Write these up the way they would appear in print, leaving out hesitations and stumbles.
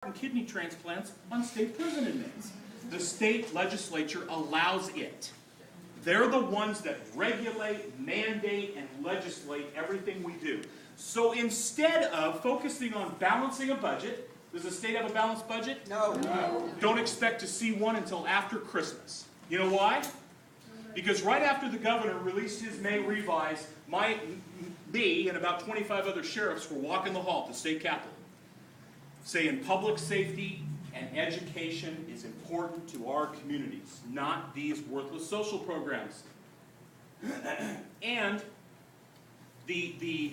and kidney transplants on state prison inmates. The state legislature allows it. They're the ones that regulate, mandate, and legislate everything we do. So instead of focusing on balancing a budget, does the state have a balanced budget? No. Don't expect to see one until after Christmas. You know why? Because right after the governor released his May revise, me and about 25 other sheriffs were walking the hall at the state capitol, saying public safety and education is important to our communities, not these worthless social programs. And the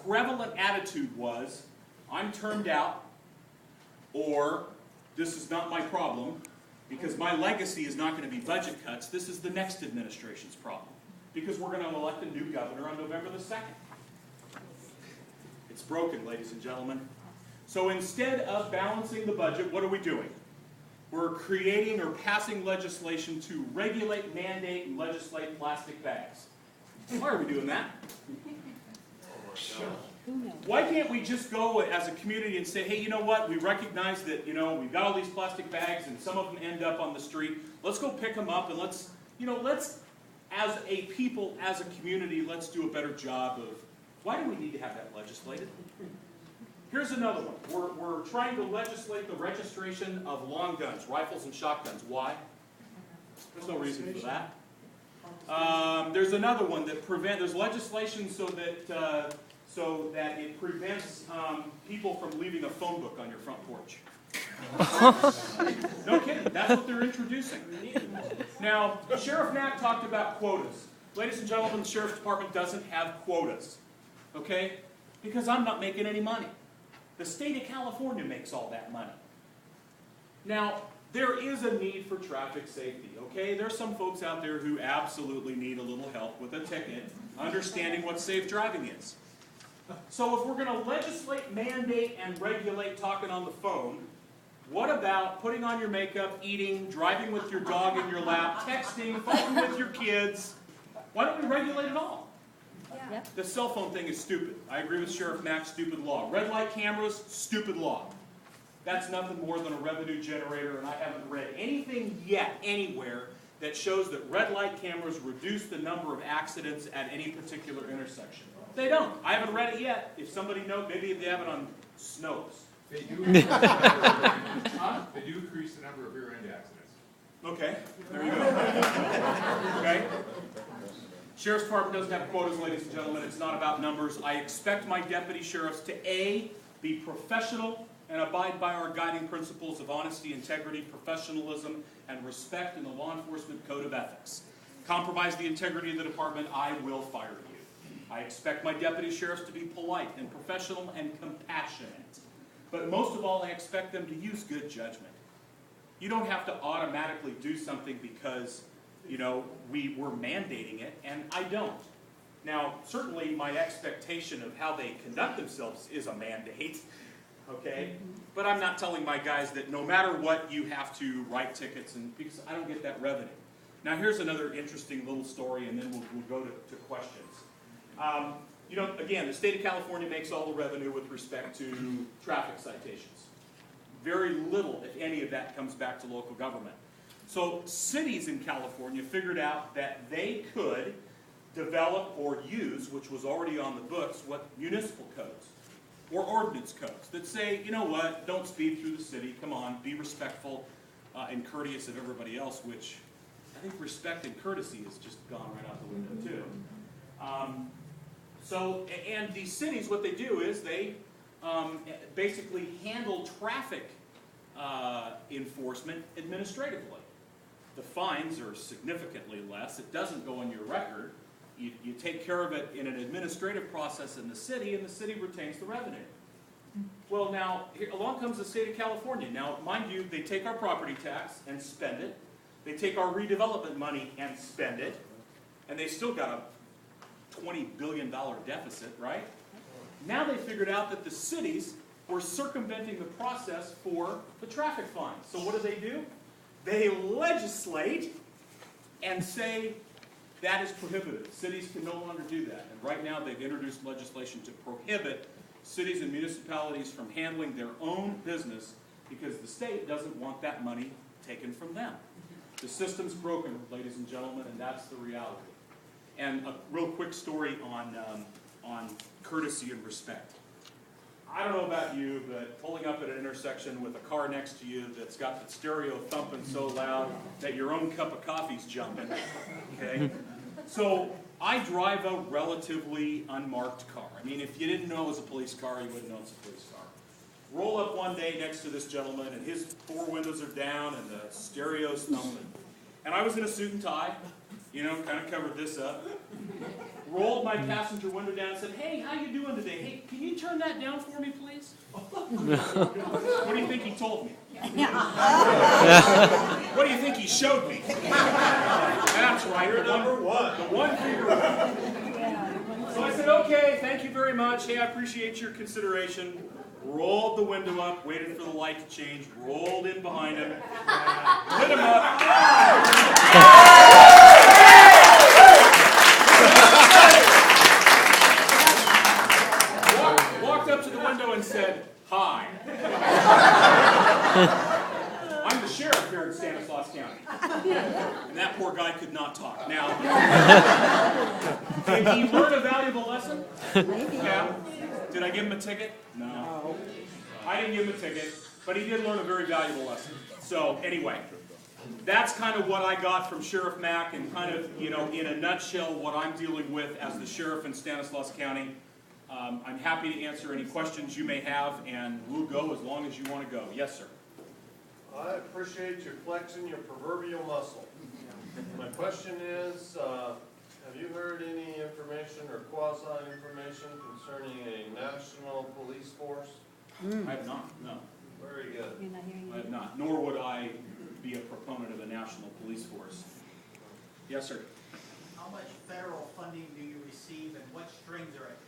prevalent attitude was, I'm termed out, or this is not my problem, because my legacy is not going to be budget cuts. This is the next administration's problem, because we're going to elect a new governor on November the 2nd. It's broken, ladies and gentlemen. So instead of balancing the budget, what are we doing? We're creating or passing legislation to regulate, mandate, and legislate plastic bags. Why are we doing that? Why can't we just go as a community and say, hey, you know what? We recognize that, we've got all these plastic bags and some of them end up on the street. Let's go pick them up and let's, as a people, as a community, let's do a better job of, why do we need to have that legislated? Here's another one. We're trying to legislate the registration of long guns, rifles and shotguns. Why? There's no reason for that. There's another one that there's legislation so that it prevents people from leaving a phone book on your front porch. No kidding. That's what they're introducing. Now, Sheriff Knack talked about quotas. Ladies and gentlemen, the Sheriff's Department doesn't have quotas. Okay? Because I'm not making any money. The state of California makes all that money. Now, there is a need for traffic safety, okay? There's some folks out there who absolutely need a little help with a ticket, understanding what safe driving is. So if we're going to legislate, mandate, and regulate talking on the phone, what about putting on your makeup, eating, driving with your dog in your lap, texting, fighting with your kids? Why don't we regulate it all? Yeah. The cell phone thing is stupid. I agree with Sheriff Mack's stupid law. Red light cameras, stupid law. That's nothing more than a revenue generator, and I haven't read anything yet, anywhere, that shows that red light cameras reduce the number of accidents at any particular intersection. They don't. I haven't read it yet. If somebody knows, maybe they have it on Snows. They do increase the number of rear-end accidents. Okay, there you go. Okay. Sheriff's Department doesn't have quotas, ladies and gentlemen. It's not about numbers. I expect my deputy sheriffs to A, be professional and abide by our guiding principles of honesty, integrity, professionalism, and respect in the law enforcement code of ethics. Compromise the integrity of the department, I will fire you. I expect my deputy sheriffs to be polite and professional and compassionate. But most of all, I expect them to use good judgment. You don't have to automatically do something because we're mandating it, and I don't. Now, certainly my expectation of how they conduct themselves is a mandate, okay? But I'm not telling my guys that no matter what, you have to write tickets, because I don't get that revenue. Now, here's another interesting little story, and then we'll go to questions. Again, the state of California makes all the revenue with respect to traffic citations. Very little, if any, of that comes back to local government. So cities in California figured out that they could develop or use, which was already on the books, what municipal codes or ordinance codes that say, you know what, don't speed through the city, come on, be respectful and courteous of everybody else, which I think respect and courtesy has just gone right out the window too. And these cities, what they do is they basically handle traffic enforcement administratively. The fines are significantly less. It doesn't go on your record. You take care of it in an administrative process in the city, and the city retains the revenue. Well, now, along comes the state of California. Now, mind you, they take our property tax and spend it. They take our redevelopment money and spend it. And they still got a $20 billion deficit, right? Now they figured out that the cities were circumventing the process for the traffic fines. So what do? They legislate and say that is prohibited. Cities can no longer do that. And right now they've introduced legislation to prohibit cities and municipalities from handling their own business because the state doesn't want that money taken from them. The system's broken, ladies and gentlemen, and that's the reality. And a real quick story on courtesy and respect. I don't know about you, but pulling up at an intersection with a car next to you that's got the stereo thumping so loud that your own cup of coffee's jumping, okay? So I drive a relatively unmarked car. I mean, if you didn't know it was a police car, you wouldn't know it's a police car. Roll up one day next to this gentleman, and his 4 windows are down, and the stereo's thumping. And I was in a suit and tie, you know, kind of covered this up. Rolled my passenger window down and said, "Hey, how you doing today? Hey, can you turn that down for me, please?" What do you think he told me? What do you think he showed me? That's right. You're number one. The one finger. So I said, "Okay, thank you very much. Hey, I appreciate your consideration." Rolled the window up, waited for the light to change, rolled in behind him, lit him up. Walked up to the window and said, "Hi." I'm the sheriff here in Stanislaus County. And that poor guy could not talk. Now, did he learn a valuable lesson? Yeah. Did I give him a ticket? No. I didn't give him a ticket, but he did learn a very valuable lesson. So anyway, that's kind of what I got from Sheriff Mack and kind of, you know, in a nutshell, what I'm dealing with as the sheriff in Stanislaus County. I'm happy to answer any questions you may have, and we'll go as long as you want to go. Yes, sir. I appreciate you flexing your proverbial muscle. My question is, have you heard any information or quasi-information concerning a national police force? I have not, no. Very good. You're not hearing I have me? not, nor would I be a proponent of a national police force. Yes, sir. How much federal funding do you receive and what strings are attached?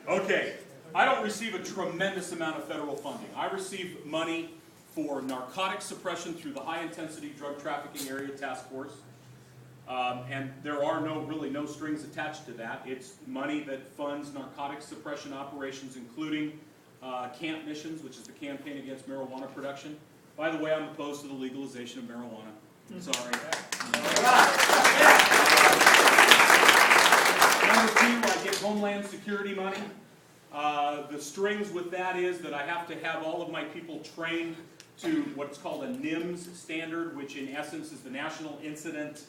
Okay, I don't receive a tremendous amount of federal funding. I receive money for narcotics suppression through the High Intensity Drug Trafficking Area Task Force. And there are really no strings attached to that. It's money that funds narcotics suppression operations, including camp missions, which is the campaign against marijuana production. By the way, I'm opposed to the legalization of marijuana. Sorry. Number 2, I get Homeland Security money. The strings with that is that I have to have all of my people trained to what's called a NIMS standard, which in essence is the National Incident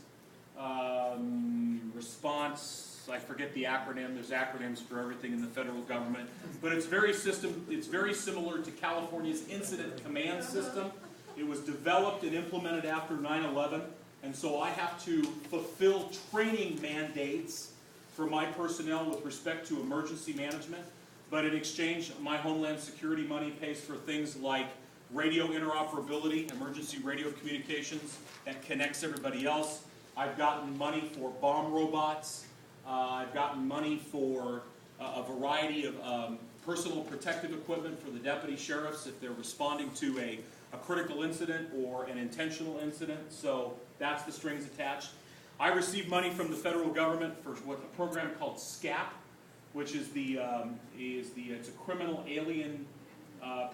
Response. I forget the acronym. There's acronyms for everything in the federal government, but it's very similar to California's Incident Command System. It was developed and implemented after 9/11, and so I have to fulfill training mandates for my personnel with respect to emergency management. But in exchange, my Homeland Security money pays for things like radio interoperability, emergency radio communications that connects everybody else. I've gotten money for bomb robots. I've gotten money for a variety of personal protective equipment for the deputy sheriffs if they're responding to a critical incident or an intentional incident. So that's the strings attached. I receive money from the federal government for a program called SCAP, which is it's a criminal alien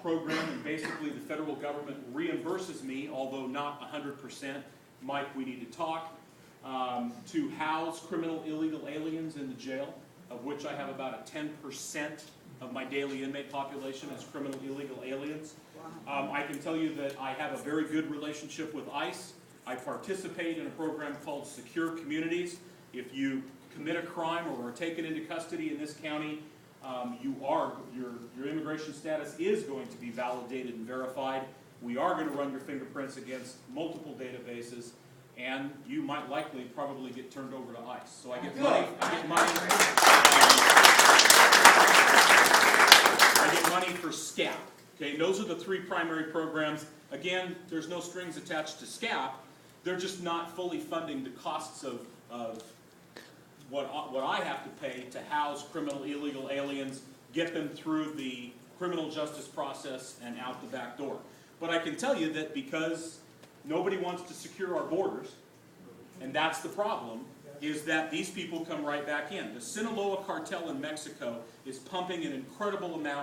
program, and basically the federal government reimburses me, although not 100%. Mike, we need to talk. To house criminal illegal aliens in the jail, of which I have about a 10% of my daily inmate population as criminal illegal aliens. I can tell you that I have a very good relationship with ICE. I participate in a program called Secure Communities. If you commit a crime or are taken into custody in this county, your immigration status is going to be validated and verified. We are going to run your fingerprints against multiple databases, and you might probably get turned over to ICE. So I get money. I get money for SCAP. Okay, those are the 3 primary programs. Again, there's no strings attached to SCAP. They're just not fully funding the costs of what I have to pay to house criminal illegal aliens, get them through the criminal justice process and out the back door. But I can tell you that because nobody wants to secure our borders, and that's the problem, is that these people come right back in. The Sinaloa cartel in Mexico is pumping an incredible amount